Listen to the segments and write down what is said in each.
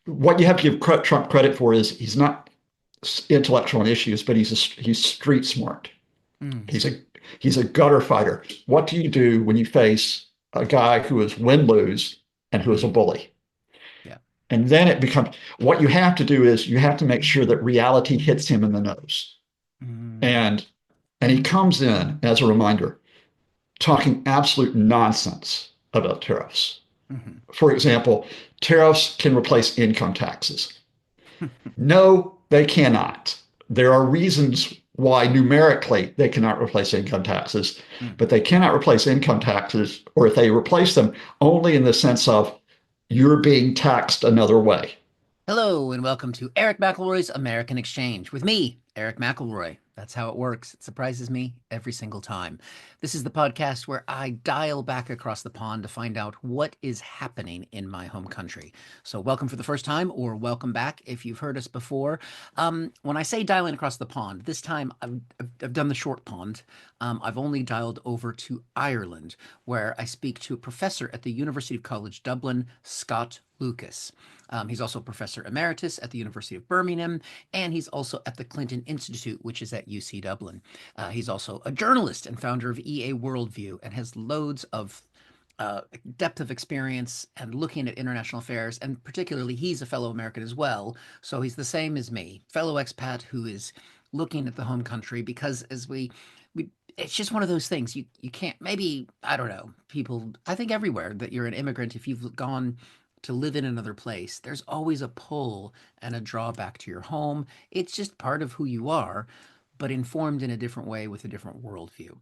what you have to give Trump credit for is he's not intellectual on issues, but he's street smart. Mm, He's a he's a gutter fighter. What do you do when you face a guy who is win lose and who is a mm, bully? yeah. And then it becomes what you have to do is you have to make sure that reality hits him in the nose. Mm, And and he comes in as a reminder, talking absolute nonsense about tariffs. mhm. For example, tariffs can replace income taxes. No, they cannot. There are reasons why numerically they cannot replace income taxes, Mm. but they cannot replace income taxes, or if they replace them, only in the sense of you're being taxed another way. Hello and welcome to Eric McElroy's American Exchange with me, Eric McElroy. That's how it works. It surprises me every single time. This is the podcast where I dial back across the pond to find out what is happening in my home country. So, welcome for the first time, or welcome back if you've heard us before. When I say dialing across the pond, this time I've done the short pond. I've only dialed over to Ireland, where I speak to a professor at the University of College Dublin, Scott Lucas. He's also professor emeritus at the University of Birmingham, and he's also at the Clinton Institute, which is at UC Dublin. He's also a journalist and founder of EA Worldview and has loads of depth of experience and looking at international affairs. And particularly, he's a fellow American as well. So he's the same as me, fellow expat who is looking at the home country because we it's just one of those things you can't maybe I don't know people I think everywhere that you're an immigrant if you've gone to live in another place, there's always a pull and a drawback to your home. It's just part of who you are, but informed in a different way with a different worldview.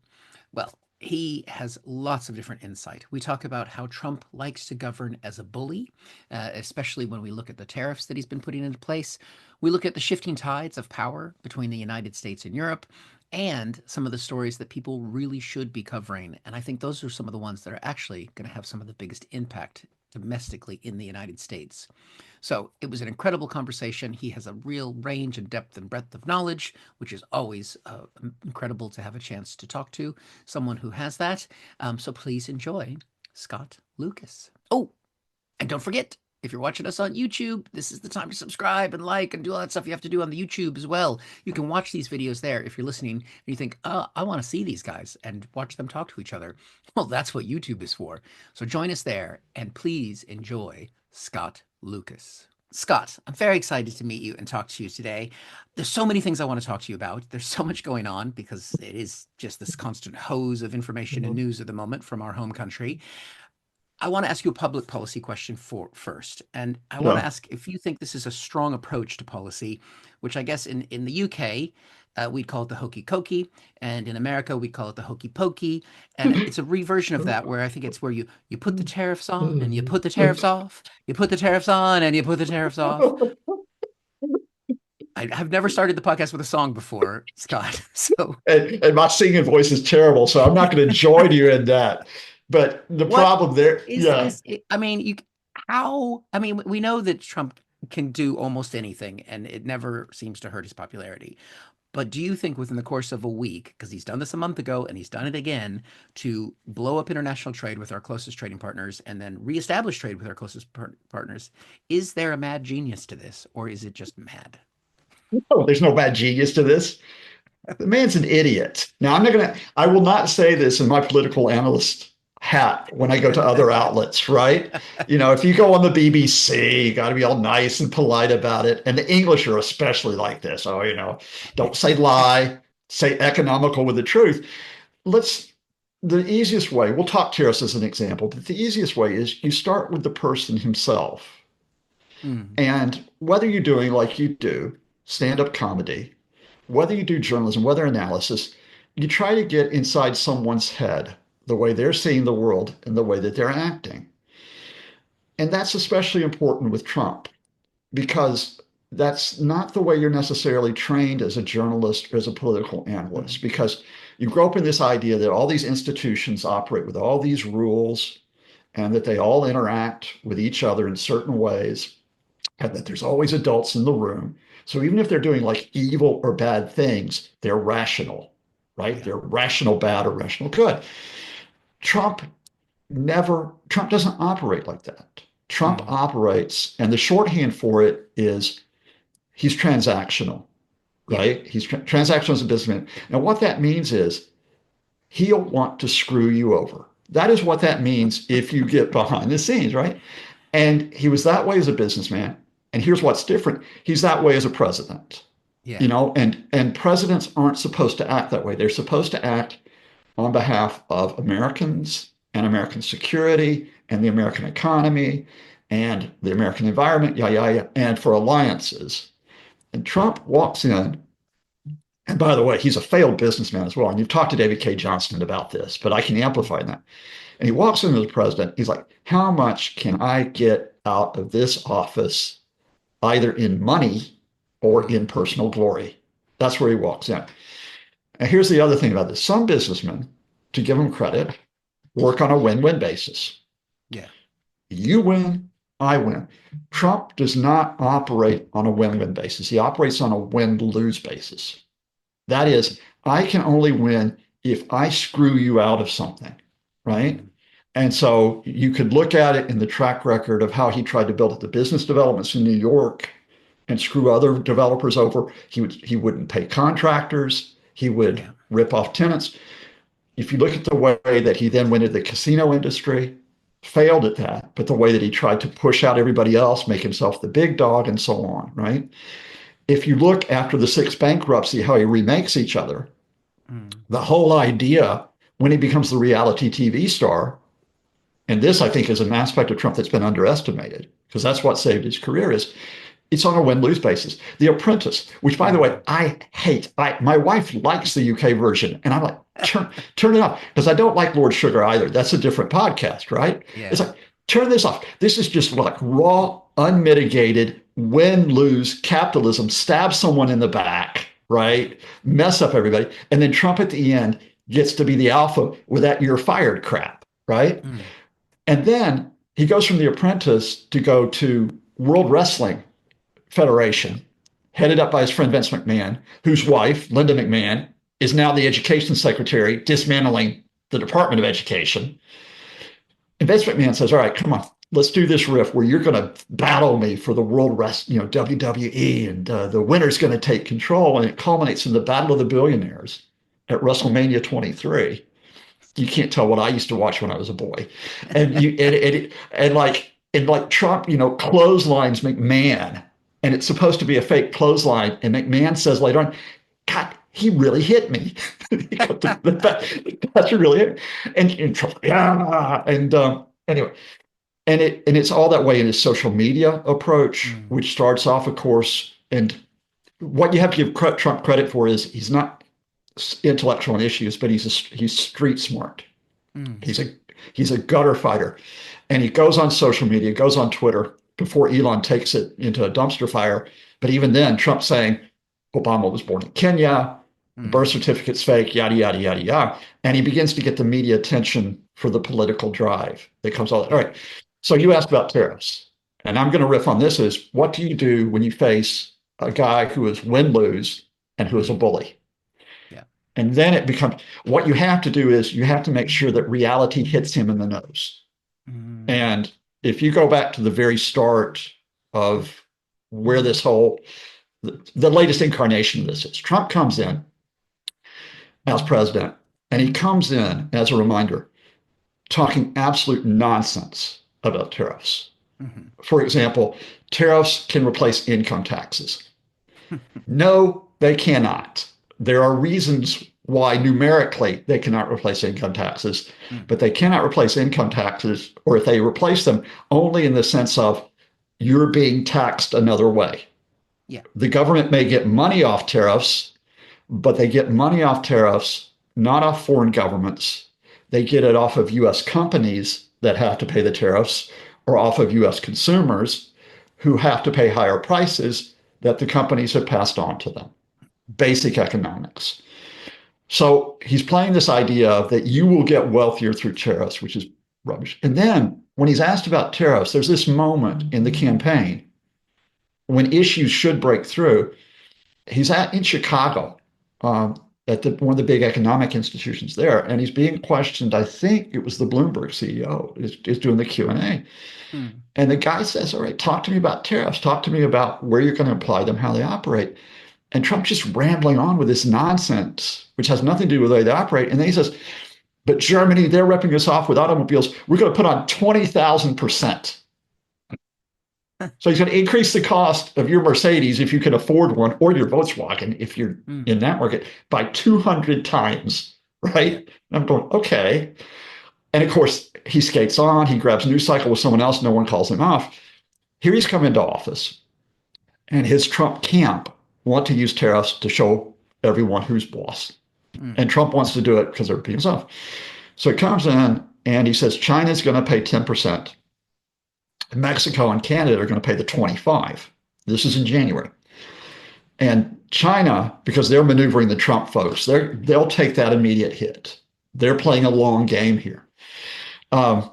Well, he has lots of different insight. We talk about how Trump likes to govern as a bully, especially when we look at the tariffs that he's been putting into place. We look at the shifting tides of power between the United States and Europe, and some of the stories that people really should be covering. And I think those are some of the ones that are actually going to have some of the biggest impact domestically in the United States. So it was an incredible conversation. He has a real range and depth and breadth of knowledge, which is always incredible to have a chance to talk to someone who has that. So please enjoy Scott Lucas. Oh, and don't forget, if you're watching us on YouTube, this is the time to subscribe and like and do all that stuff you have to do on the YouTube as well. You can watch these videos there if you're listening and you think, oh, I want to see these guys and watch them talk to each other. Well, that's what YouTube is for. So join us there and please enjoy Scott Lucas. Scott, I'm very excited to meet you and talk to you today. There's so many things I want to talk to you about. There's so much going on because it is just this constant hose of information and news at the moment from our home country. I want to ask you a public policy question for first, and I want to Yeah. ask if you think this is a strong approach to policy, which I guess in the UK we'd call it the hokey cokey, and in America we call it the hokey pokey, and it's a reversion of that where I think it's where you put the tariffs on and you put the tariffs off, you put the tariffs on and you put the tariffs off. I have never started the podcast with a song before, Scott. So And my singing voice is terrible, so I'm not going to join you in that. But the what problem there, is yeah. this? I mean, I mean, we know that Trump can do almost anything and it never seems to hurt his popularity. But do you think within the course of a week, because he's done this a month ago and he's done it again, to blow up international trade with our closest trading partners and then reestablish trade with our closest partners, is there a mad genius to this or is it just mad? Oh, there's no bad genius to this. The man's an idiot. Now, I will not say this in my political analyst hat when I go to other outlets, right? If you go on the BBC, you got to be all nice and polite about it. And the English are especially like this. Oh, don't say lie, say economical with the truth. Let's, the easiest way, we'll talk tariffs as an example, but the easiest way is you start with the person himself. Mm, And whether you're doing like you do, stand up comedy, whether you do journalism, whether analysis, you try to get inside someone's head, the way they're seeing the world and the way that they're acting. And that's especially important with Trump because that's not the way you're necessarily trained as a journalist or as a political mm, analyst, because you grow up in this idea that all these institutions operate with all these rules and that they all interact with each other in certain ways and that there's always adults in the room. So even if they're doing like evil or bad things, they're rational, right? yeah. They're rational bad or rational good. Trump Trump doesn't operate like that. Trump Mm. operates, and the shorthand for it is he's transactional, Yeah. right? He's transactional as a businessman. Now, what that means is he'll want to screw you over. That is what that means if you get behind the scenes, right? And he was that way as a businessman. And here's what's different. He's that way as a president, Yeah. and presidents aren't supposed to act that way. They're supposed to act on behalf of Americans and American security and the American economy and the American environment, yeah, yeah, yeah, and for alliances. And Trump walks in, and by the way, he's a failed businessman as well. And you've talked to David K. Johnston about this, but I can amplify that. And he walks in as president. He's like, how much can I get out of this office, either in money or Mm. in personal glory? That's where he walks in. And here's the other thing about this. Some businessmen, to give them credit, work on a win-win basis. Yeah. You win, I win. Trump does not operate on a win-win basis. He operates on a win-lose basis. That is, I can only win if I screw you out of something, right? Mm. And so you could look at it in the track record of how he tried to build up the business developments in New York and screw other developers over. He wouldn't pay contractors. He would Yeah. rip off tenants. If you look at the way that he then went into the casino industry, failed at that, but the way that he tried to push out everybody else, make himself the big dog, and so on, right? If you look after the sixth bankruptcy, how he remakes each other, Mm. the whole idea when he becomes the reality TV star, and this I think is an aspect of Trump that's been underestimated because that's what saved his career is it's on a win-lose basis. The Apprentice, which by the way, I hate. My wife likes the UK version, and I'm like, turn it off because I don't like Lord Sugar either. That's a different podcast, right? It's Yeah. like turn this off. This is just like raw, unmitigated win-lose capitalism. Stab someone in the back, right? Mess up everybody, and then Trump at the end gets to be the alpha with that "you're fired" crap, right? Mm. And then he goes from The Apprentice to go to World Wrestling Federation, headed up by his friend Vince McMahon, whose wife, Linda McMahon, is now the education secretary, dismantling the Department of Education. And Vince McMahon says, all right, come on, let's do this riff where you're going to battle me for the World Wrestling, WWE, and the winner's going to take control. And it culminates in the Battle of the Billionaires at WrestleMania 23. You can't tell what I used to watch when I was a boy. And Trump, clotheslines McMahon, and it's supposed to be a fake clothesline. And McMahon says later on, God, he really hit me. That's really hit me. And Trump, yeah. And anyway, and it's all that way in his social media approach, Mm. which starts off, of course, and what you have to give Trump credit for is he's not intellectual on issues, but he's street smart. Mm. He's a gutter fighter, and he goes on social media, goes on Twitter before Elon takes it into a dumpster fire. But even then, Trump's saying Obama was born in Kenya, the birth Mm. certificate's fake, yada yada yada yada, and he begins to get the media attention for the political drive that comes all. All right, so you asked about tariffs, and I'm going to riff on this: is what do you do when you face a guy who is win lose and who is a Mm. bully? Yeah. And then it becomes what you have to do is you have to make sure that reality hits him in the nose. Mm. And if you go back to the very start of where this whole, the latest incarnation of this is, Trump comes in as president, and he comes in as a reminder, talking absolute nonsense about tariffs. Mhm. For example, tariffs can replace income taxes. No, they cannot. There are reasons why numerically they cannot replace income taxes, Mm. but they cannot replace income taxes, or if they replace them, only in the sense of you're being taxed another way. Yeah. The government may get money off tariffs, but they get money off tariffs not off foreign governments. They get it off of US companies that have to pay the tariffs or off of US consumers who have to pay higher prices that the companies have passed on to them. Basic economics. So he's playing this idea of that you will get wealthier through tariffs, which is rubbish. And then when he's asked about tariffs, there's this moment in the campaign when issues should break through. He's in Chicago, at one of the big economic institutions there, and he's being questioned. I think it was the Bloomberg CEO is doing the Q&A. Mm. And the guy says, all right, talk to me about tariffs. Talk to me about where you're going to apply them, how they operate. And Trump's just rambling on with this nonsense, which has nothing to do with the way they operate. And then he says, but Germany, they're ripping us off with automobiles. We're going to put on 20,000%. So he's going to increase the cost of your Mercedes if you can afford one, or your Volkswagen if you're Mm. in that market, by 200 times, right? And I'm going, okay. And of course, he skates on. He grabs a news cycle with someone else. No one calls him off. Here he's come into office, and his Trump camp want to use tariffs to show everyone who's boss. Mm. And Trump wants to do it because they're being soft. So he comes in and he says China's going to pay 10%. Mexico and Canada are going to pay the 25. This is in January. And China, because they're maneuvering the Trump folks, they'll take that immediate hit. They're playing a long game here. Um,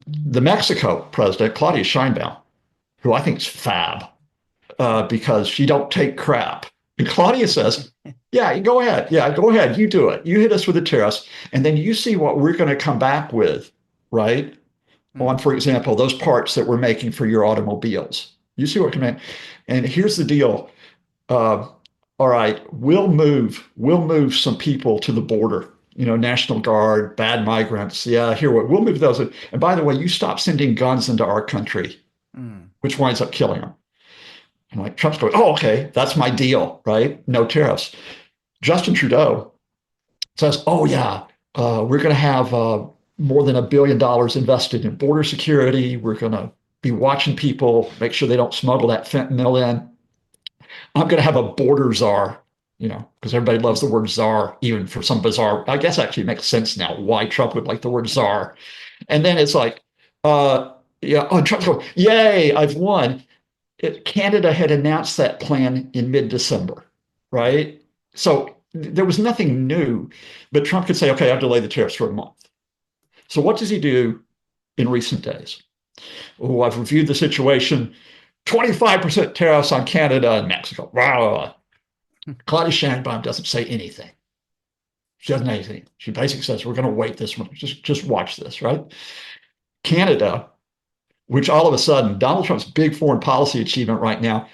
the Mexico president, Claudia Sheinbaum, who I think is fab, because she don't take crap. And Claudia says, yeah, go ahead. Yeah, go ahead. You do it. You hit us with the tariffs, and then you see what we're going to come back with, right? On, Mm. for example, those parts that we're making for your automobiles. You see what command. And here's the deal. All right, we'll move some people to the border. National Guard, bad migrants. Yeah, here we'll move those. And by the way, you stop sending guns into our country, Mm. which winds up killing them. And like Trump's going, oh, okay, that's my deal, right? No tariffs. Justin Trudeau says, oh yeah, we're going to have more than $1 billion invested in border security. We're going to be watching people, make sure they don't smuggle that fentanyl in. I'm going to have a border czar, because everybody loves the word czar, even for some bizarre. I guess actually makes sense now why Trump would like the word czar. And then it's like, yeah, oh, Trump's going, yay, I've won. Canada had announced that plan in mid-December, Yeah. right? So there was nothing new, but Trump could say, okay, I'll delay the tariffs for a month. So what does he do in recent days? Oh, I've reviewed the situation. 25% tariffs on Canada and Mexico. Wow. Claudia Sheinbaum doesn't say anything. She doesn't say anything. She basically says, we're going to wait this one. Just watch this, right? Canada, which all of a sudden, Donald Trump's big foreign policy achievement right now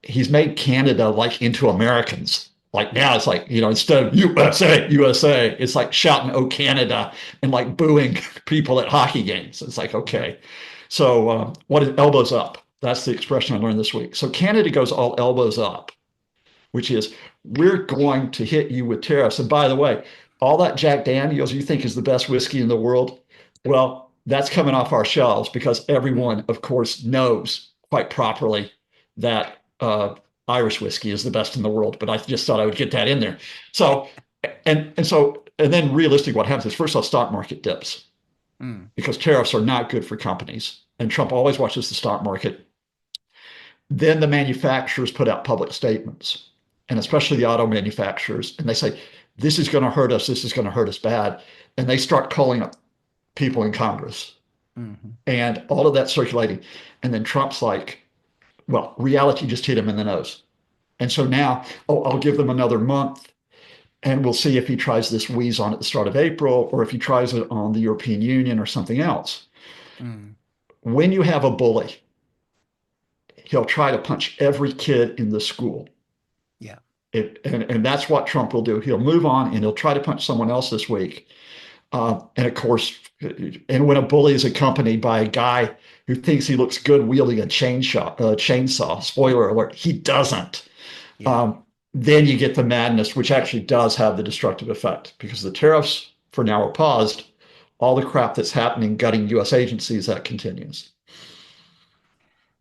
he's made Canada like into Americans. Like now it's like, instead of USA, USA, it's like shouting, oh, Canada, and like booing people at hockey games. It's like, okay. So what is elbows up? That's the expression I learned this week. So Canada goes all elbows up, which is we're going to hit you with tariffs. And by the way, all that Jack Daniels you think is the best whiskey in the world, well, that's coming off our shelves because everyone, of course, knows quite properly that Irish whiskey is the best in the world. But I just thought I would get that in there. So, and then realistically, what happens is first, our stock market dips Mm. because tariffs are not good for companies. And Trump always watches the stock market. Then the manufacturers put out public statements, and especially the auto manufacturers, and they say, this is going to hurt us. This is going to hurt us bad. And they start calling up people in Congress Mm-hmm. and all of that circulating. And then Trump's like, well, reality just hit him in the nose. And so now, oh, I'll give them another month and we'll see if he tries this wheeze on at the start of April or if he tries it on the European Union or something else. Mm. When you have a bully, he'll try to punch every kid in the school. Yeah. And that's what Trump will do. He'll move on and he'll try to punch someone else this week. And of course, and when a bully is accompanied by a guy who thinks he looks good wielding a chainsaw, spoiler alert, he doesn't. Yeah. Then you get the madness, which actually does have the destructive effect because the tariffs for now are paused. All the crap that's happening, gutting U.S. agencies, that continues.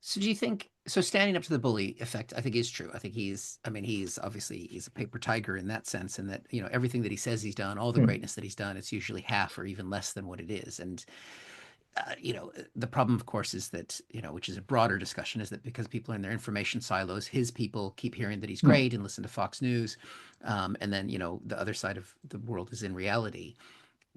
So do you think so standing up to the bully effect, I think is true. I think he's obviously he's a paper tiger in that sense, and that, everything that he says he's done, all the Hmm. greatness that he's done, it's usually half or even less than what it is. And the problem, of course, is that, which is a broader discussion, is that because people are in their information silos, his people keep hearing that he's Hmm. great and listen to Fox News. And then, the other side of the world is in reality.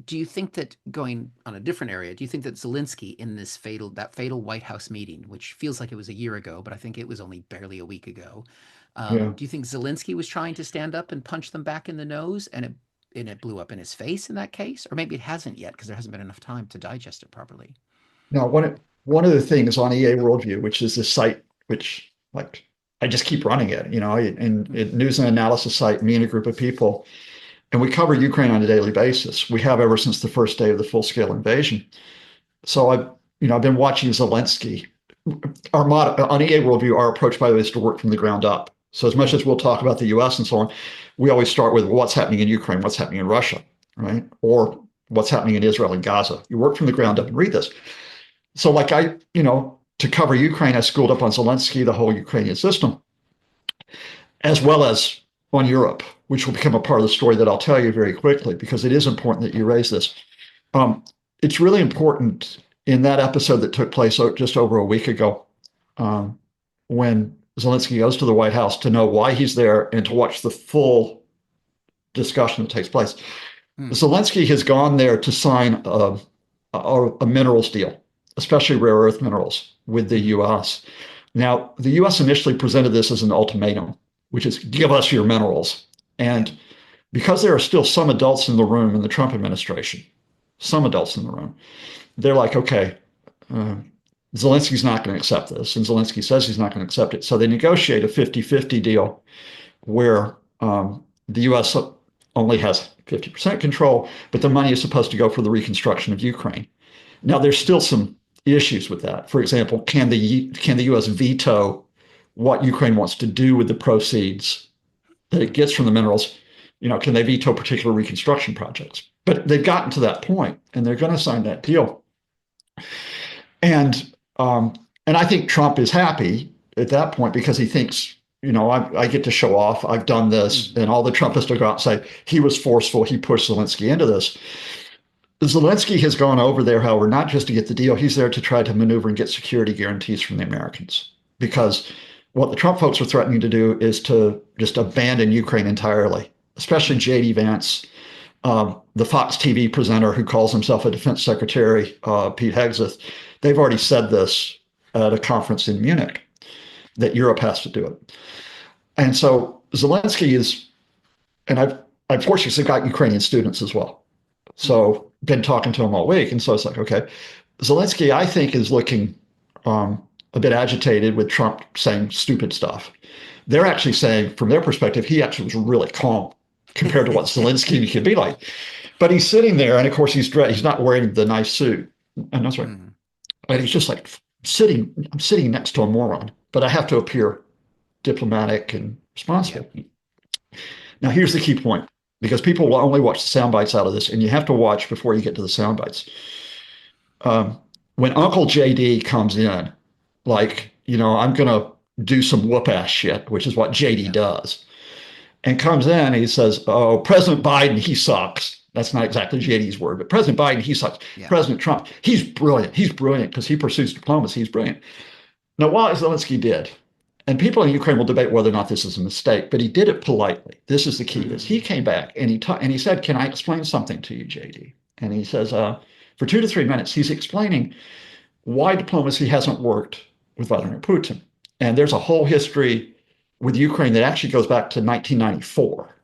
Do you think that, going on a different area, do you think that Zelensky in that fatal White House meeting, which feels like it was a year ago, but I think it was only barely a week ago, Yeah. do you think Zelensky was trying to stand up and punch them back in the nose, and it blew up in his face in that case? Or maybe it hasn't yet because there hasn't been enough time to digest it properly. Now, one of the things on EA Worldview, which is this site which like I just keep running it, and news and analysis site, me and a group of people, and we cover Ukraine on a daily basis. We have ever since the first day of the full-scale invasion. So I've been watching Zelensky. Our motto on EA Worldview, our approach, by the way, is to work from the ground up. So as much as we'll talk about the US and so on, we always start with what's happening in Ukraine, what's happening in Russia, right? Or what's happening in Israel and Gaza. You work from the ground up and read this. So to cover Ukraine, I schooled up on Zelensky, the whole Ukrainian system, as well as on Europe, which will become a part of the story that I'll tell you very quickly, because it is important that you raise this. It's really important in that episode that took place just over a week ago, when Zelensky goes to the White House, to know why he's there and to watch the full discussion that takes place. Zelensky has gone there to sign a minerals deal, especially rare earth minerals, with the U.S. Now, the U.S. initially presented this as an ultimatum, which is give us your minerals. And because there are still some adults in the room in the Trump administration, some adults in the room, they're like, okay, Zelensky's not going to accept this. And Zelensky says he's not going to accept it. So they negotiate a 50-50 deal where the U.S. only has 50% control, but the money is supposed to go for the reconstruction of Ukraine. Now, there's still some issues with that. For example, can the U.S. veto what Ukraine wants to do with the proceeds that it gets from the minerals? Can they veto particular reconstruction projects? But they've gotten to that point, and they're going to sign that deal. And I think Trump is happy at that point because he thinks, I get to show off. I've done this, and all the Trumpists will go out and say he was forceful. He pushed Zelensky into this. Zelensky has gone over there, however, not just to get the deal. He's there to try to maneuver and get security guarantees from the Americans, because what the Trump folks are threatening to do is to just abandon Ukraine entirely, especially J.D. Vance, the Fox TV presenter who calls himself a defense secretary, Pete Hegseth. They've already said this at a conference in Munich, that Europe has to do it. And so Zelensky is, and I've fortunately got Ukrainian students as well. So been talking to him all week. And so it's like, okay, Zelensky, I think, is looking a bit agitated with Trump saying stupid stuff. They're actually saying, from their perspective, he actually was really calm compared to what Zelensky could be like. But he's sitting there, and of course he's not wearing the nice suit. And that's right. And he's just like I'm sitting next to a moron, but I have to appear diplomatic and responsible. Yeah. Now, here's the key point, because people will only watch the sound bites out of this, and you have to watch before you get to the sound bites. When Uncle JD comes in, like, I'm going to do some whoop ass shit, which is what JD does, and comes in and he says, oh, President Biden, he sucks. That's not exactly JD's word, but President Biden, he sucks. Yeah. President Trump, he's brilliant. He's brilliant because he pursues diplomacy. He's brilliant. Now, what Zelensky did, and people in Ukraine will debate whether or not this is a mistake, but he did it politely. This is the key. Is he came back and he said, can I explain something to you, JD? And he says, for 2 to 3 minutes, he's explaining why diplomacy hasn't worked with Vladimir Putin. And there's a whole history with Ukraine that actually goes back to 1994.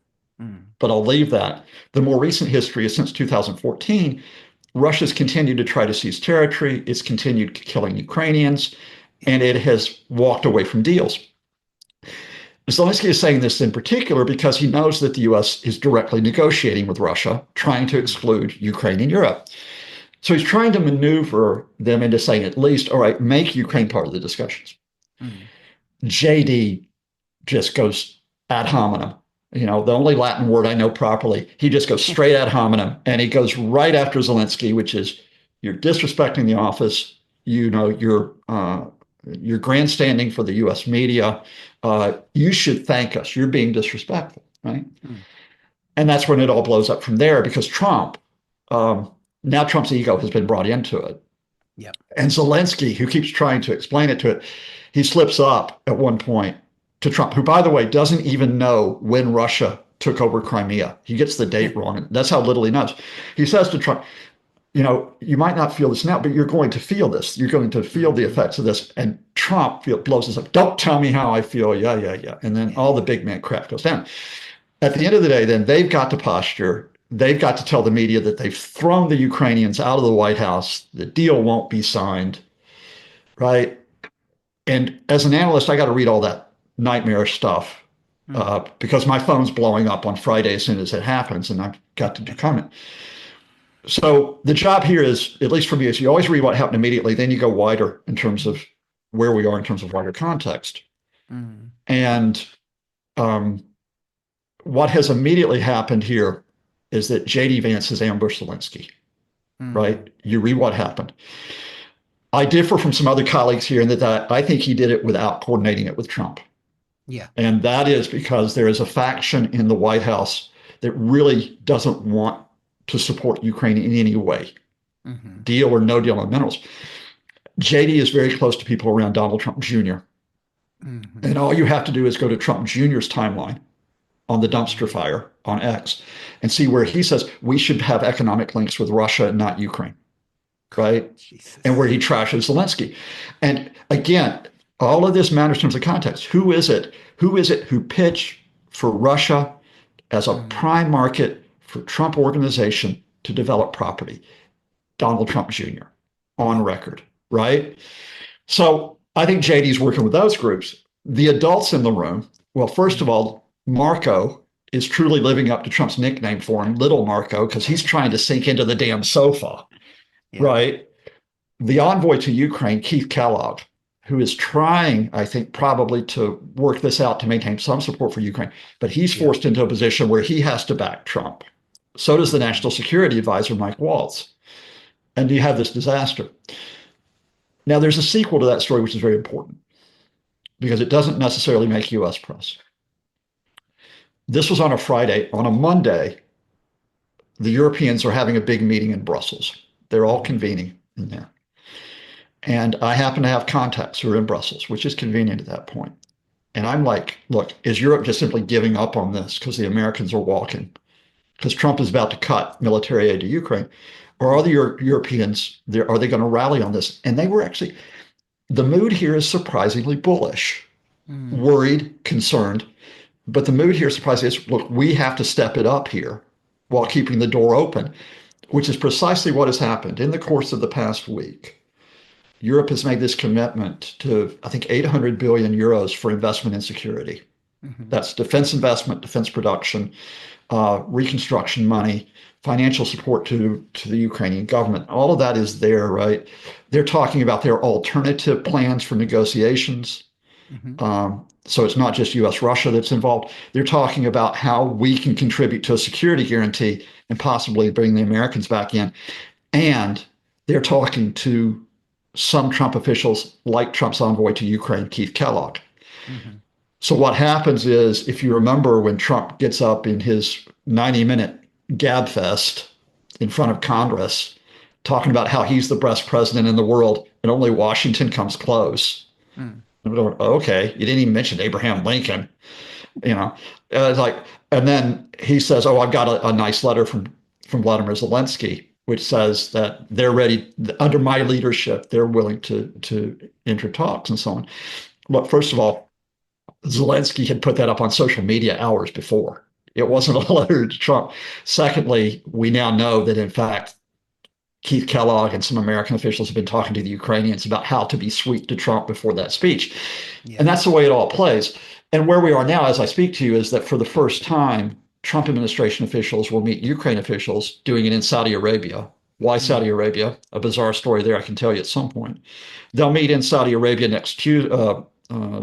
But I'll leave that. The more recent history is since 2014, Russia's continued to try to seize territory. It's continued killing Ukrainians, and it has walked away from deals. Zelensky is saying this in particular because he knows that the U.S. is directly negotiating with Russia, trying to exclude Ukraine and Europe. So he's trying to maneuver them into saying, at least, all right, make Ukraine part of the discussions. JD just goes ad hominem. The only Latin word I know properly, he just goes straight ad hominem, and he goes right after Zelensky, which is, you're disrespecting the office. You're grandstanding for the U.S. media. You should thank us. You're being disrespectful, right? And that's when it all blows up from there, because Trump, now Trump's ego has been brought into it. Yep. And Zelensky, who keeps trying to explain it to it, he slips up at one point to Trump, who, by the way, doesn't even know when Russia took over Crimea. He gets the date wrong. And that's how little he knows. He says to Trump, you might not feel this now, but you're going to feel this. You're going to feel the effects of this. And Trump blows this up. Don't tell me how I feel. Yeah, yeah, yeah. And then all the big man crap goes down. At the end of the day, then they've got to posture. They've got to tell the media that they've thrown the Ukrainians out of the White House. The deal won't be signed, right? And as an analyst, I got to read all that nightmare stuff because my phone's blowing up on Friday as soon as it happens, and I've got to do comment. So the job here is, at least for me, is you always read what happened immediately, then you go wider in terms of where we are in terms of wider context. And what has immediately happened here is that J.D. Vance has ambushed Zelensky, right? You read what happened. I differ from some other colleagues here in that I think he did it without coordinating it with Trump. Yeah. And that is because there is a faction in the White House that really doesn't want to support Ukraine in any way, deal or no deal on minerals. JD is very close to people around Donald Trump Jr. And all you have to do is go to Trump Jr.'s timeline on the dumpster fire on X and see where he says we should have economic links with Russia and not Ukraine, right? Jesus. And where he trashes Zelensky. And again, all of this matters in terms of context. Who is it who pitched for Russia as a prime market for Trump organization to develop property? Donald Trump Jr. on record, right? So I think JD's working with those groups. The adults in the room, well, first of all, Marco is truly living up to Trump's nickname for him, Little Marco, because he's trying to sink into the damn sofa, right? The envoy to Ukraine, Keith Kellogg, who is trying, I think, probably to work this out to maintain some support for Ukraine, but he's forced into a position where he has to back Trump. So does the National Security Advisor, Mike Waltz. And you have this disaster. Now, there's a sequel to that story, which is very important because it doesn't necessarily make U.S. press. This was on a Friday. On a Monday, the Europeans are having a big meeting in Brussels. They're all convening in there. And I happen to have contacts who are in Brussels, which is convenient at that point. And I'm like, look, is Europe just simply giving up on this because the Americans are walking? Because Trump is about to cut military aid to Ukraine. Or are the Europeans, are they going to rally on this? And they were actually, the mood here is surprisingly bullish, worried, concerned. But the mood here surprisingly is, look, we have to step it up here while keeping the door open, which is precisely what has happened. In the course of the past week, Europe has made this commitment to, I think, 800 billion euros for investment in security. That's defense investment, defense production, reconstruction money, financial support to the Ukrainian government. All of that is there, right? They're talking about their alternative plans for negotiations. So it's not just US Russia that's involved. They're talking about how we can contribute to a security guarantee and possibly bring the Americans back in. And they're talking to some Trump officials like Trump's envoy to Ukraine, Keith Kellogg. So what happens is, if you remember when Trump gets up in his 90-minute gab fest in front of Congress, talking about how he's the best president in the world and only Washington comes close. Okay, you didn't even mention Abraham Lincoln, it's like, and then he says, "Oh, I've got a nice letter from Vladimir Zelensky, which says that they're ready under my leadership. They're willing to enter talks and so on." Look, first of all, Zelensky had put that up on social media hours before. It wasn't a letter to Trump. Secondly, we now know that in fact Keith Kellogg and some American officials have been talking to the Ukrainians about how to be sweet to Trump before that speech. And that's the way it all plays. And where we are now, as I speak to you, is that for the first time, Trump administration officials will meet Ukraine officials doing it in Saudi Arabia. Why Saudi Arabia? A bizarre story there I can tell you at some point. They'll meet in Saudi Arabia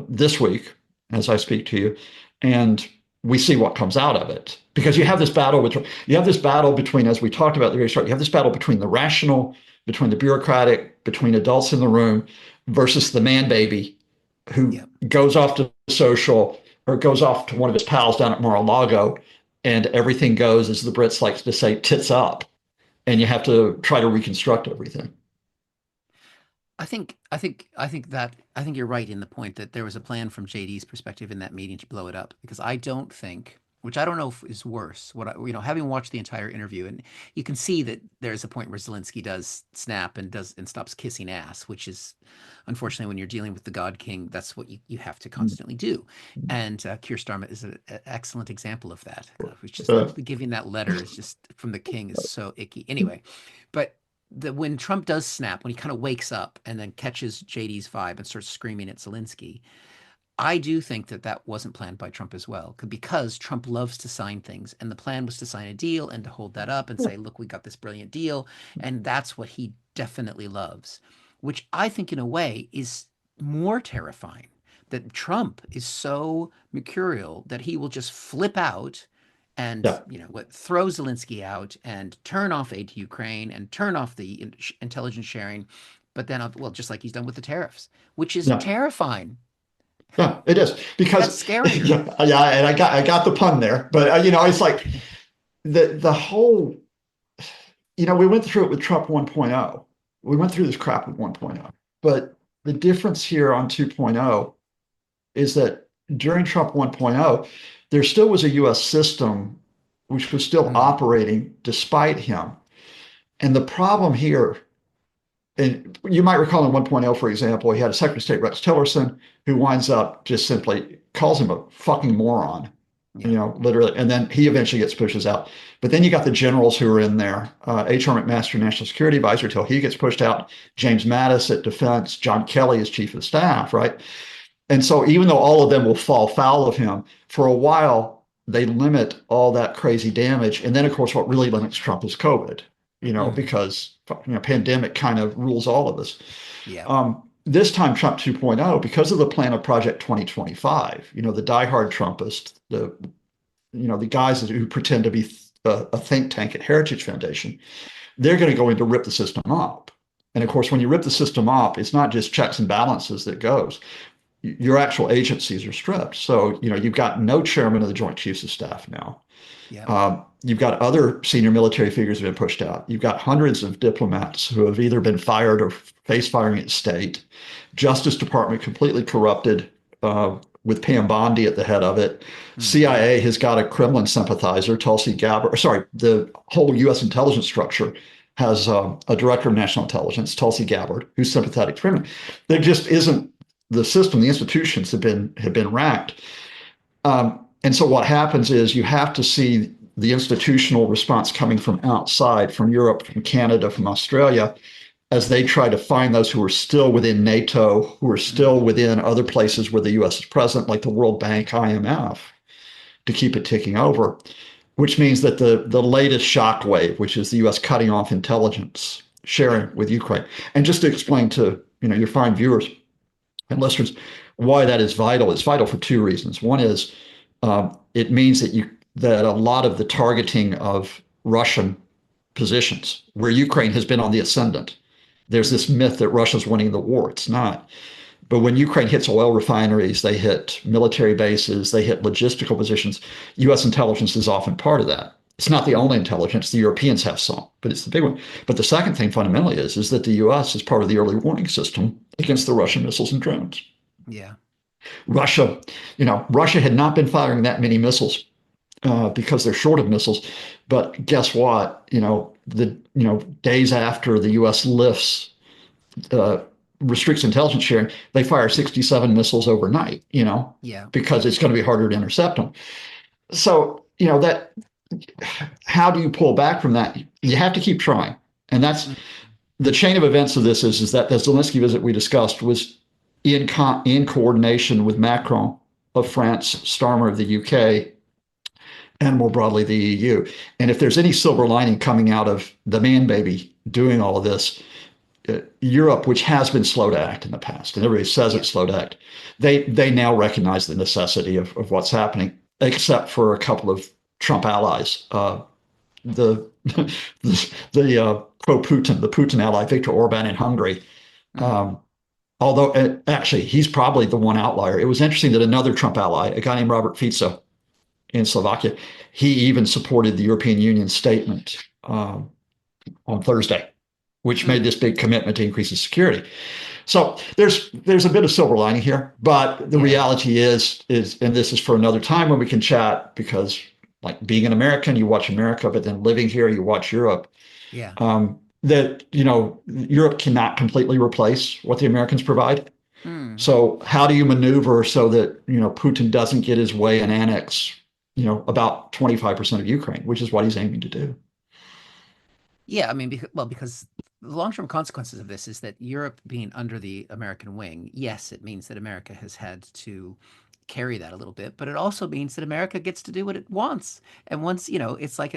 this week, as I speak to you, and we see what comes out of it. Because you have this battle between, as we talked about at the very start, you have this battle between the rational, between the bureaucratic, between adults in the room versus the man baby who goes off to social or goes off to one of his pals down at Mar-a-Lago, and everything goes, as the Brits like to say, tits up, and you have to try to reconstruct everything. I think you're right in the point that there was a plan from JD's perspective in that meeting to blow it up, because I don't think which I don't know if is worse. Having watched the entire interview, and you can see that there's a point where Zelensky does snap and stops kissing ass, which is unfortunately when you're dealing with the God King, that's what you have to constantly do. And Keir Starmer is an excellent example of that. Which just Uh, giving that letter is just from the king is so icky. Anyway, but when Trump does snap, when he kind of wakes up and then catches JD's vibe and starts screaming at Zelensky, I do think that that wasn't planned by Trump as well, because Trump loves to sign things. And the plan was to sign a deal and to hold that up and say, look, we got this brilliant deal. And that's what he definitely loves, which I think in a way is more terrifying, that Trump is so mercurial that he will just flip out and yeah, throw Zelensky out and turn off aid to Ukraine and turn off the intelligence sharing, but then well, just like he's done with the tariffs, which is yeah, terrifying. yeah. It is That's because scarier. yeah, and I got the pun there, but it's like the whole we went through it with Trump 1.0. We went through this crap with 1.0, but the difference here on 2.0 is that during Trump 1.0, there still was a U.S. system which was still Mm, operating despite him. And the problem here, and you might recall in 1.0, for example, he had a Secretary of State, Rex Tillerson, who winds up just simply calls him a fucking moron, yeah. literally. And then he eventually pushes out. But then you got the generals who are in there. H.R. McMaster, National Security Advisor, till he gets pushed out. James Mattis at Defense. John Kelly is Chief of Staff, right? And so even though all of them will fall foul of him, for a while, they limit all that crazy damage. And then, of course, what really limits Trump is COVID, Mm, because pandemic kind of rules all of us. yeah. This time, Trump 2.0, because of the plan of Project 2025, the diehard Trumpists, the guys who pretend to be a think tank at Heritage Foundation, they're going to go in to rip the system up. And of course, when you rip the system up, it's not just checks and balances that goes. Your actual agencies are stripped. So, you've got no chairman of the Joint Chiefs of Staff now. Yeah. You've got other senior military figures who have been pushed out. You've got hundreds of diplomats who have either been fired or face firing at state. Justice Department completely corrupted, with Pam Bondi at the head of it. Yeah. CIA has got a Kremlin sympathizer, Tulsi Gabbard. Sorry, the whole U.S. intelligence structure has a director of national intelligence, Tulsi Gabbard, who's sympathetic to Kremlin. There just isn't the system. The institutions have been racked. And so what happens is you have to see the institutional response coming from outside, from Europe, from Canada, from Australia, as they try to find those who are still within NATO, who are still within other places where the US is present, like the World Bank, IMF, to keep it ticking over, which means that the latest shockwave, which is the US cutting off intelligence sharing with Ukraine. And just to explain to your fine viewers and listeners why that is vital, it's vital for two reasons. One is it means that a lot of the targeting of Russian positions, where Ukraine has been on the ascendant, there's this myth that Russia's winning the war. It's not. But when Ukraine hits oil refineries, they hit military bases, they hit logistical positions. U.S. intelligence is often part of that. It's not the only intelligence. The Europeans have some, but it's the big one. But the second thing fundamentally is that the U.S. is part of the early warning system against the Russian missiles and drones. Yeah. Russia, Russia had not been firing that many missiles because they're short of missiles. But guess what? Days after the U.S. lifts restricts intelligence sharing, they fire 67 missiles overnight. Yeah. Because it's going to be harder to intercept them. So that how do you pull back from that? You have to keep trying, and that's Mm, the chain of events of this is that the Zelensky visit we discussed was in coordination with Macron of France, Starmer of the UK, and more broadly the EU. And if there's any silver lining coming out of the man baby doing all of this, Europe, which has been slow to act in the past, and everybody says yeah. it's slow to act, they now recognize the necessity of what's happening, except for a couple of Trump allies. The pro-Putin, the Putin ally, Viktor Orban in Hungary. Mm, Um, Although actually, he's probably the one outlier. It was interesting that another Trump ally, a guy named Robert Fico in Slovakia, he even supported the European Union statement on Thursday. which made Mm, this big commitment to increase the security. So there's a bit of silver lining here, but the yeah. reality is, and this is for another time when we can chat, because like being an American, you watch America, but then living here, you watch Europe. Yeah. That Europe cannot completely replace what the Americans provide. Mm. So how do you maneuver so that Putin doesn't get his way and annex about 25% of Ukraine, which is what he's aiming to do. Yeah, I mean, because the long-term consequences of this is that Europe being under the American wing, yes, it means that America has had to carry that a little bit, but it also means that America gets to do what it wants. And once, it's like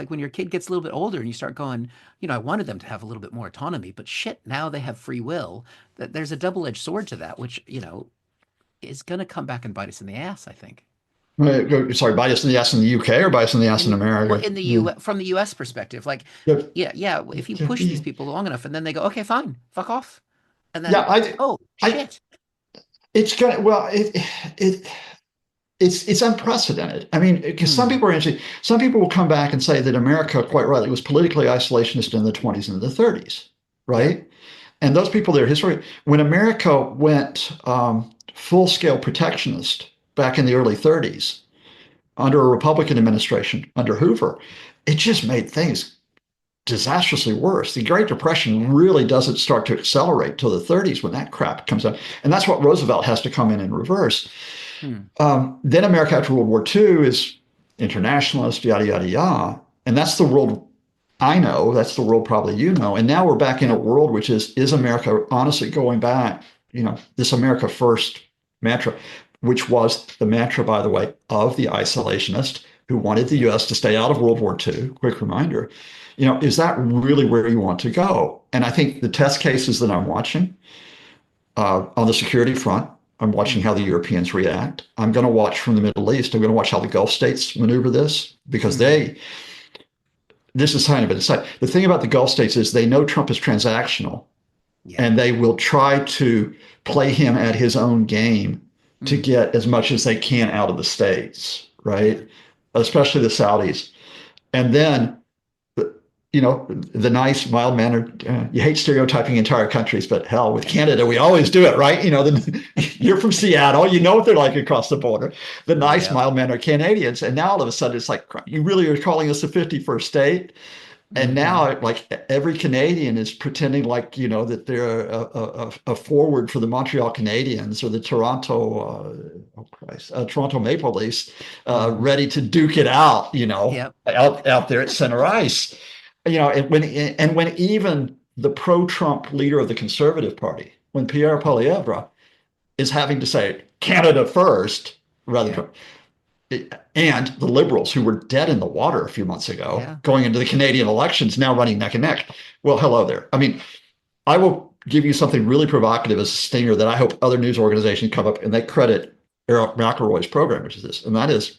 when your kid gets a little bit older and you start going, I wanted them to have a little bit more autonomy, but shit, now they have free will. That there's a double-edged sword to that, which, is going to come back and bite us in the ass, I think. Sorry, bias in the ass in the UK or bias in the ass in Well, America? in the Yeah. U from the US perspective, like, Yeah. yeah, if you push these people long enough and then they go, okay, fine, fuck off. And Yeah, then, oh, I, shit. it's gonna, well, it, it's unprecedented. I mean, because some Hmm. people are interested. Some people will come back and say that America, quite rightly, was politically isolationist in the 20s and the 30s, Yep. right? And those people there, history, when America went full scale protectionist back in the early 30s under a Republican administration under Hoover, it just made things disastrously worse. The Great Depression Yeah. really doesn't start to accelerate till the 30s when that crap comes out. And that's what Roosevelt has to come in and reverse. Hmm. Then America after World War II is internationalist, yada, yada, yada. And that's the world I know. That's the world probably you know. And now we're back in a Yeah. world which is America honestly going back, this America first mantra, which was the mantra, by the way, of the isolationist who wanted the Yeah. US to stay out of World War II. Quick reminder, is that really where you want to go? And I think the test cases that I'm watching on the security front, I'm watching Hmm. how the Europeans react. I'm going to watch from the Middle East. I'm going to watch how the Gulf states maneuver this because Hmm. this is kind of an insight. The thing about the Gulf states is they know Trump is transactional Yeah. and they will try to play him at his own game to Hmm. get as much as they can out of the states, Yeah. right? Especially the Saudis. And then the nice, mild mannered, you hate stereotyping entire countries, but hell, with Canada, we always do it, right? You're from Seattle, you know what they're like across the border, the nice, Yeah. mild mannered Canadians. And now all of a sudden, it's like, you really are calling us the 51st state? And Hmm. now, like, every Canadian is pretending like, that they're a forward for the Montreal Canadiens or the Toronto Maple Leafs, Hmm. ready to duke it out, Yep. out there at center ice. And when even the pro-Trump leader of the Conservative Party, when Pierre Poilievre is having to say Canada first rather Yeah. and the Liberals who were dead in the water a few months ago Yeah. going into the Canadian elections now running neck and neck. Well, hello there. I mean, I will give you something really provocative as a stinger that I hope other news organizations come up and they credit Eric McElroy's program, which is this, and that is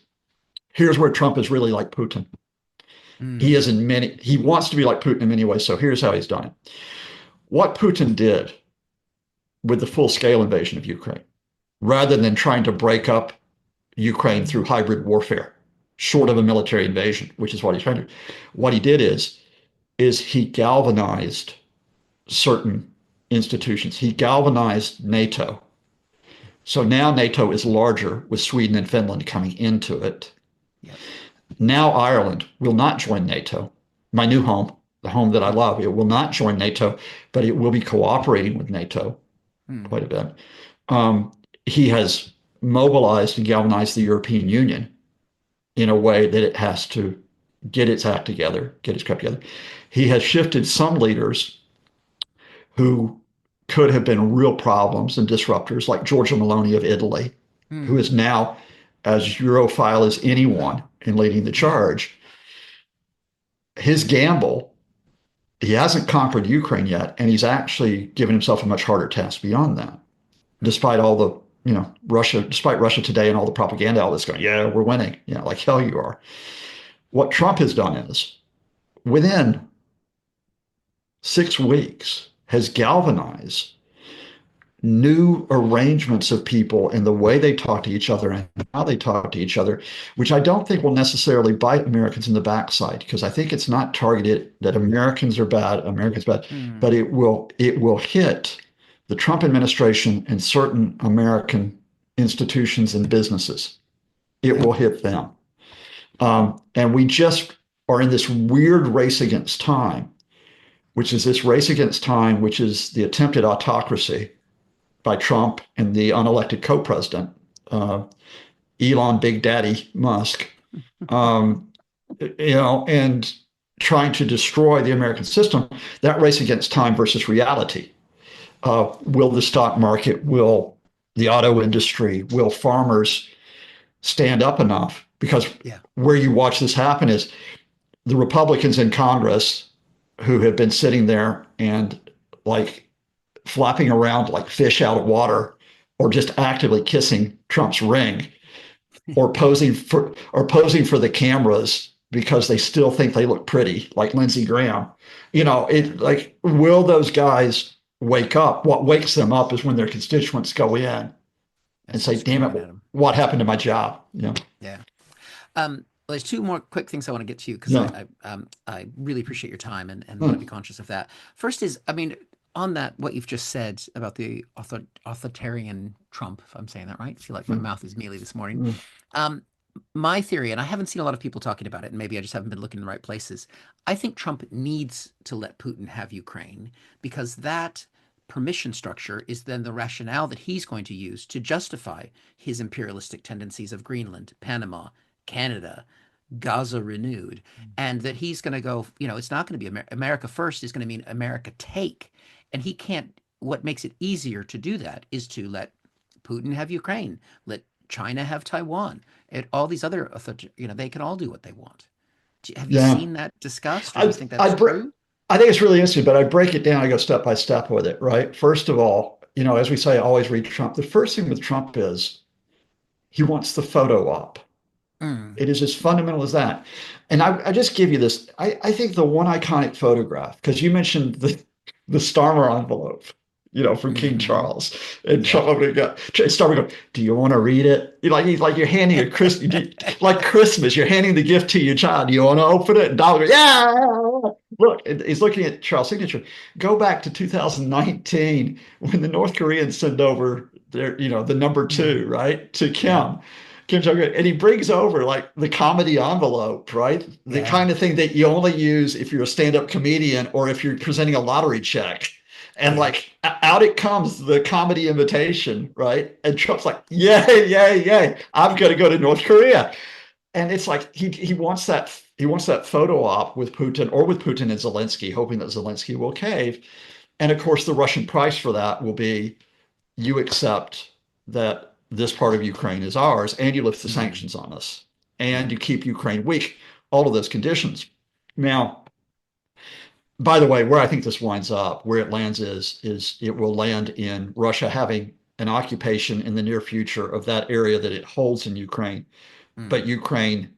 here's where Trump is really like Putin. Hmm. He wants to be like Putin in many ways. So here's how he's done it. What Putin did with the full scale invasion of Ukraine, rather than trying to break up Ukraine through hybrid warfare, short of a Hmm. military invasion, which is what he's trying to do. What he did is he galvanized certain institutions. He galvanized NATO. So now NATO is larger with Sweden and Finland coming into it. Yep. Now Ireland will not join NATO. My new home, the home that I Hmm. love, it will not join NATO, but it will be cooperating with NATO Hmm. quite a bit. He has mobilized and galvanized the European Union in a way that it has to get its act together, get its crap together. He has shifted some leaders who could have been real problems and disruptors, like Giorgia Meloni of Italy, who Hmm. is now as Europhile as anyone in leading the Yeah. charge. His gamble, he hasn't conquered Ukraine yet, and he's actually given himself a much harder task beyond that, Hmm. despite all the despite Russia Today and all the propaganda outlets going, yeah, we're winning, like hell you are. What Trump has done is within 6 weeks has galvanized new arrangements of people and the way they talk to each other and they talk to each other, which I don't think will necessarily bite Americans in the backside, because I think it's not targeted that Americans are bad, Americans bad, but Hmm. it will hit the Trump administration and certain American institutions and businesses. It Yeah. will hit them. And we just are in this weird race against time, which is this race against time, which is the attempted autocracy by Trump and the unelected co-president, uh, Elon Big Daddy Musk, um, and trying to destroy the American system. That race against time versus reality. Will the stock market, will the auto industry, will farmers stand up enough? Because Yeah. where you watch this happen is the Republicans in Congress who have been sitting there and like flapping around like fish out of water, or just actively kissing Trump's ring, or posing for the cameras because they still think they look pretty, like Lindsey Graham. Yeah. It like, will those guys wake up? What wakes them up is when their constituents go in And and start say, "Damn screaming at it, him. what happened to my job?" Yeah. Well, there's two more quick things I want to get to because Yeah, I really appreciate your time and want to be yeah, conscious of that. First is, I mean, on that, what you've just said about the authoritarian Trump, if I'm saying that right, I feel like my yeah, mouth is mealy this morning. yeah, Um, my theory, and I haven't seen a lot of people talking about it, and maybe I just haven't been looking in the right places. I think Trump needs to let Putin have Ukraine because that permission structure is then the rationale that he's going to use to justify his imperialistic tendencies of Greenland, Panama, Canada, Gaza renewed, and that he's going to go, it's not going to be America first is going to mean America take. And he can't, what makes it easier to do that is to let Putin have Ukraine, let China have Taiwan, and all these other, they can all do what they want. Have you yeah. seen that discussed, or do you I think I that's bre- true? I think it's really interesting, but I break it down. I go step by step with it. Right. First of all, as we say, always read Trump. The first thing with Trump is he wants the photo op. Mm, It is as fundamental as that. And I just give you this. I think the one iconic photograph, because you mentioned the Starmer envelope, from King hmm. Charles, and Yeah. Trump opening it up. Starmer going, "Do you want to read it?" He's like you're handing a Christmas, like Christmas. You're handing the gift to your child. Do you want to open it? And Donald goes, "Yeah." Look, he's looking at Charles' signature. Go back to 2019 when the North Koreans send over the number two, Mm, right, to yeah. Kim Jong Un, and he brings over like the comedy envelope, right? The Yeah. kind of thing that you only use if you're a stand-up comedian or if you're presenting a lottery check. And Yeah. like out it comes the comedy invitation, right? And Trump's like, "Yay, yay, yay! I'm going to go to North Korea." And it's like he wants that photo op with Putin, or with Putin and Zelensky, hoping that Zelensky will cave. And of course, the Russian price for that will be, you accept that this part of Ukraine is ours, and you lift the Mm, sanctions on us, and yeah. you keep Ukraine weak. All of those conditions. Now, by the way, where I think this winds up, where it lands is it will land in Russia having an occupation in the near future of that area that it holds in Ukraine, but Mm, Ukraine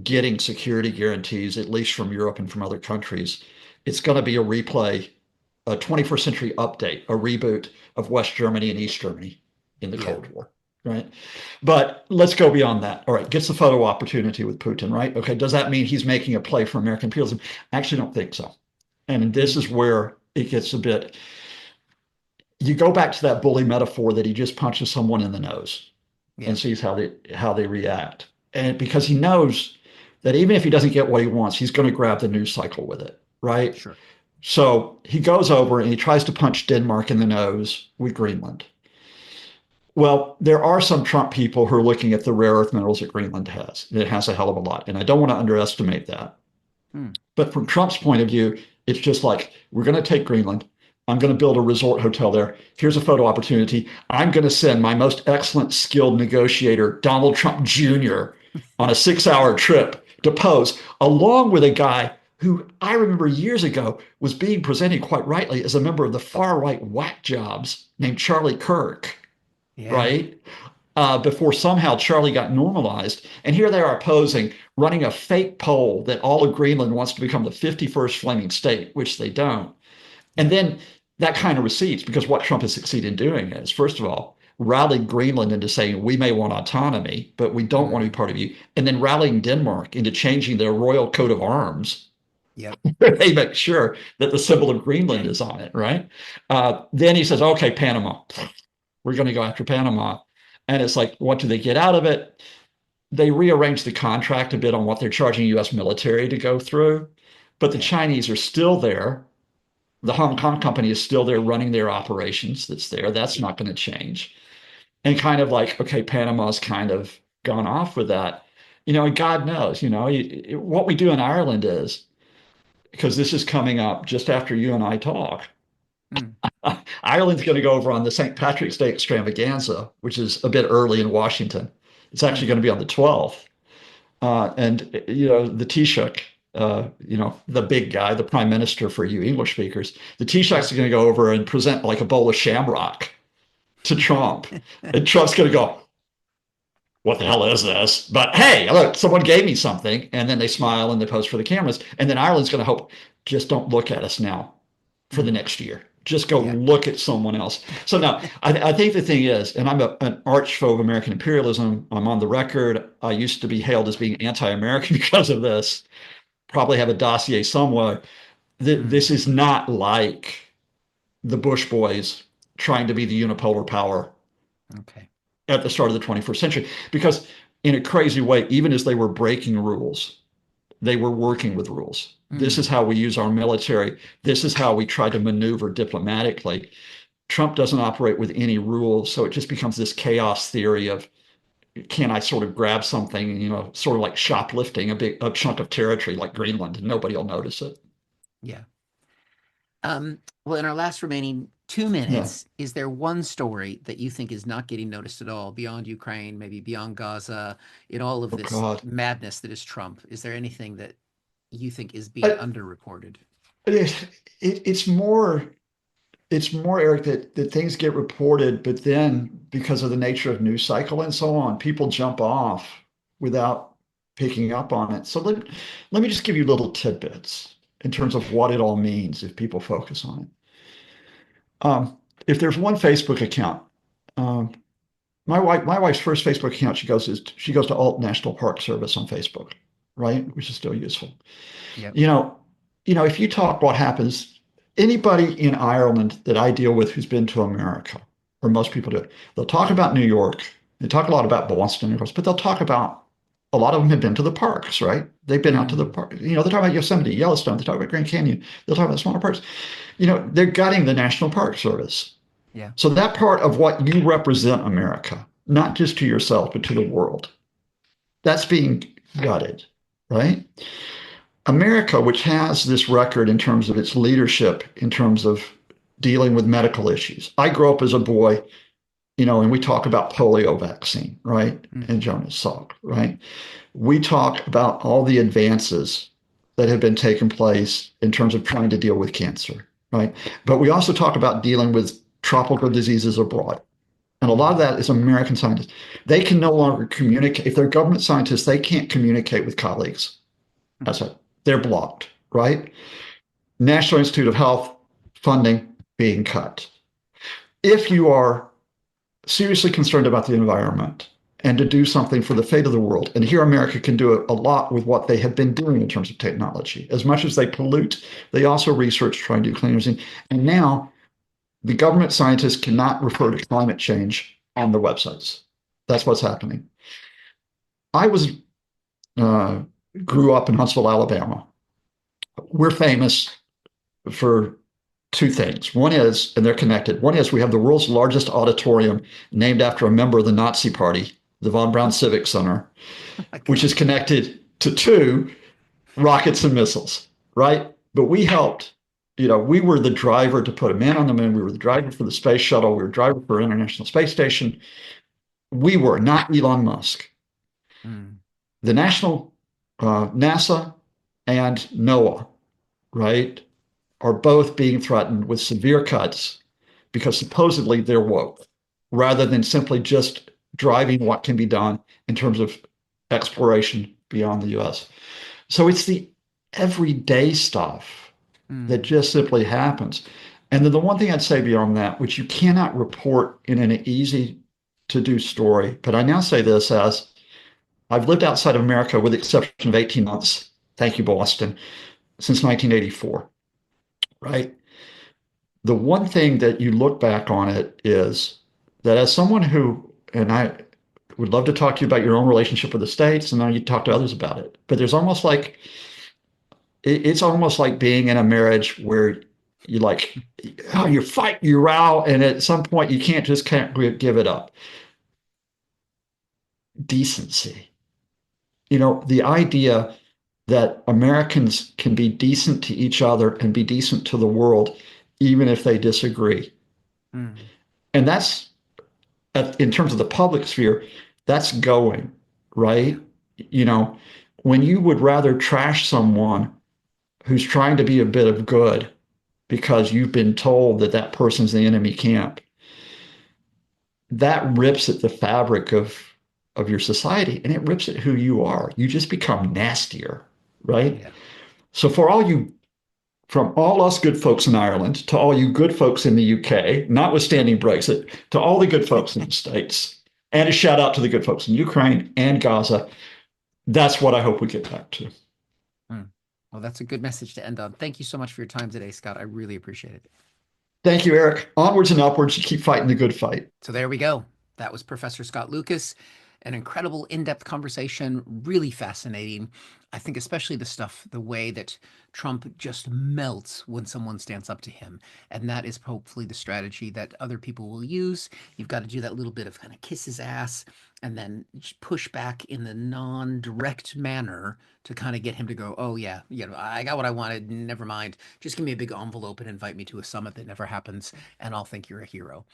getting security guarantees, at least from Europe and from other countries. It's going to be a replay, a 21st century update, a reboot of West Germany and East Germany in the yeah. Cold War, right? But let's go beyond that. All right, gets the photo opportunity with Putin, right? Okay, does that mean he's making a play for American imperialism? I actually don't think so. And this is Mm, where it gets a bit, you go back to that bully metaphor that he just punches someone in the nose yeah. and sees how they react. And because he knows that even if he doesn't get what he wants, he's going to grab the news cycle with it, right? Sure. So he goes over and he tries to punch Denmark in the nose with Greenland. Well, there are some Trump people who are looking at the rare earth minerals that Greenland has. It has a hell of a lot. And I don't want to underestimate that. Mm, But from Trump's point of view, it's just like, we're going to take Greenland. I'm going to build a resort hotel there. Here's a photo opportunity. I'm going to send my most excellent skilled negotiator, Donald Trump Jr., on a 6-hour trip to pose, along with a guy who I remember years ago was being presented quite rightly as a member of the far right whack jobs named Charlie Kirk, yeah. right? Before somehow Charlie got normalized. And here they are posing, running a fake poll that all of Greenland wants to become the 51st flaming state, which they don't. And Yeah. then that kind of recedes, because what Trump has succeeded in doing is, first of all, rallied Greenland into saying, we may want autonomy, but we don't want to be part of you. And then rallying Denmark into changing their royal coat of arms. Yep. They make sure that the symbol of Greenland is on it, right? Then he says, okay, Panama. We're going to go after Panama. And it's like, what do they get out of it? They rearrange the contract a bit on what they're charging U.S. military to go through. But the Yeah. Chinese are still there. The Hong Kong company is still there running their operations. That's there. That's not going to change. And kind of like, okay, Panama's kind of gone off with that. And God knows, what we do in Ireland is, because this is coming up just after you and I talk, Mm. Ireland's going to go over on the St. Patrick's Day extravaganza, which is a bit early in Washington. It's actually going to be on the 12th. The Taoiseach, the big guy, the prime minister for you English speakers, the Taoiseach's going to go over and present like a bowl of shamrock to Trump. And Trump's going to go, what the hell is this? But hey, look, someone gave me something. And then they smile and they pose for the cameras. And then Ireland's going to hope, just don't look at us now for the next year. Just go look at someone else. So now, I think the thing is, and I'm an arch foe of American imperialism. I'm on the record. I used to be hailed as being anti-American because of this. Probably have a dossier somewhere. This is not like the Bush boys trying to be the unipolar power at the start of the 21st century. Because in a crazy way, even as they were breaking rules, they were working with rules. This is how we use our military. This is how we try to maneuver diplomatically. Trump doesn't operate with any rules, so it just becomes this chaos theory of, can I sort of grab something, sort of like shoplifting a chunk of territory like Greenland, and nobody will notice it. Yeah. Well, in our last remaining 2 minutes, is there one story that you think is not getting noticed at all beyond Ukraine, maybe beyond Gaza, in all of this madness that is Trump? Is there anything that you think is being underreported? It's more, Eric, that things get reported, but then because of the nature of news cycle and so on, people jump off without picking up on it. So let me just give you little tidbits in terms of what it all means if people focus on it. If there's one Facebook account, my wife's first Facebook account, she goes to Alt National Park Service on Facebook, right? Which is still useful. Yep. If you talk what happens, anybody in Ireland that I deal with who's been to America, or most people do, they'll talk about New York. They talk a lot about Boston, of course, but they'll talk about, a lot of them have been to the parks, right? They've been out to the park. They're talking about Yosemite, Yellowstone. They talk about Grand Canyon. They'll talk about smaller parks. They're gutting the National Park Service. Yeah. So that part of what you represent America, not just to yourself, but to the world, that's being gutted, right? America, which has this record in terms of its leadership, in terms of dealing with medical issues. I grew up as a boy, and we talk about polio vaccine, right? And Jonas Salk, right? We talk about all the advances that have been taking place in terms of trying to deal with cancer, right? But we also talk about dealing with tropical diseases abroad. And a lot of that is American scientists. They can no longer communicate. If they're government scientists, they can't communicate with colleagues. That's it. They're blocked, right? National Institute of Health funding being cut. If you are seriously concerned about the environment and to do something for the fate of the world, and here America can do a lot with what they have been doing in terms of technology. As much as they pollute, they also research, try and do cleaners. And now the government scientists cannot refer to climate change on their websites. That's what's happening. I grew up in Huntsville, Alabama. We're famous for two things. One is, and they're connected. One is we have the world's largest auditorium named after a member of the Nazi Party, the Von Braun Civic Center, which is connected to two rockets and missiles, right? But we helped, we were the driver to put a man on the moon. We were the driver for the space shuttle. We were the driver for International Space Station. We were not Elon Musk. The national NASA and NOAA, right, are both being threatened with severe cuts because supposedly they're woke, rather than simply just driving what can be done in terms of exploration beyond the US. So it's the everyday stuff that just simply happens. And then the one thing I'd say beyond that, which you cannot report in an easy to do story. But I now say this as I've lived outside of America with the exception of 18 months. Thank you, Boston, since 1984, right? The one thing that you look back on it is that as someone who, and I would love to talk to you about your own relationship with the States, and then you talk to others about it. But there's almost like, it's almost like being in a marriage where you like, oh, you fight, you row, and at some point you can't give it up. Decency. The idea that Americans can be decent to each other and be decent to the world, even if they disagree. Mm. And that's, in terms of the public sphere, that's going, Yeah. right? You know, when you would rather trash someone who's trying to be a bit of good because you've been told that that person's the enemy camp, that rips at the fabric of your society and it rips at who you are. You just become nastier, right? Yeah. So for all you from all us good folks in Ireland to all you good folks in the UK, notwithstanding Brexit, to all the good folks in the States, and a shout out to the good folks in Ukraine and Gaza. That's what I hope we get back to. Mm. Well, that's a good message to end on. Thank you so much for your time today, Scott. I really appreciate it. Thank you, Eric. Onwards and upwards to keep fighting the good fight. So there we go. That was Professor Scott Lucas. An incredible in-depth conversation, really fascinating. I think especially the way that Trump just melts when someone stands up to him. And that is hopefully the strategy that other people will use. You've got to do that little bit of kind of kiss his ass and then push back in the non-direct manner to kind of get him to go, oh yeah, I got what I wanted. Never mind. Just give me a big envelope and invite me to a summit that never happens, and I'll think you're a hero.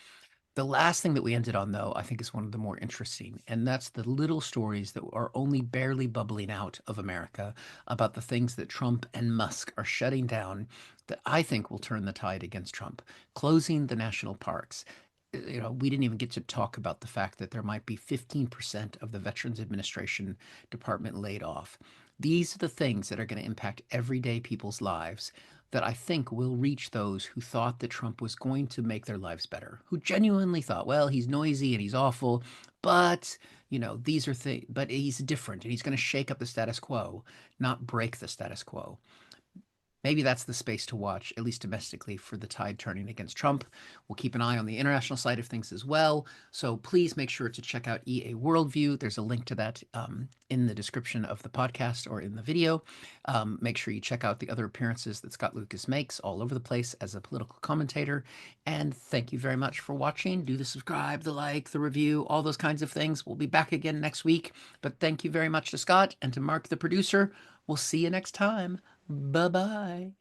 The last thing that we ended on, though, I think is one of the more interesting, and that's the little stories that are only barely bubbling out of America about the things that Trump and Musk are shutting down that I think will turn the tide against Trump. Closing the national parks. We didn't even get to talk about the fact that there might be 15% of the Veterans Administration department laid off. These are the things that are going to impact everyday people's lives that I think will reach those who thought that Trump was going to make their lives better, who genuinely thought, well, he's noisy and he's awful, but these are things, but he's different and he's going to shake up the status quo, not break the status quo. Maybe that's the space to watch, at least domestically, for the tide turning against Trump. We'll keep an eye on the international side of things as well. So please make sure to check out EA Worldview. There's a link to that in the description of the podcast or in the video. Make sure you check out the other appearances that Scott Lucas makes all over the place as a political commentator. And thank you very much for watching. Do the subscribe, the like, the review, all those kinds of things. We'll be back again next week. But thank you very much to Scott and to Mark, the producer. We'll see you next time. Bye-bye.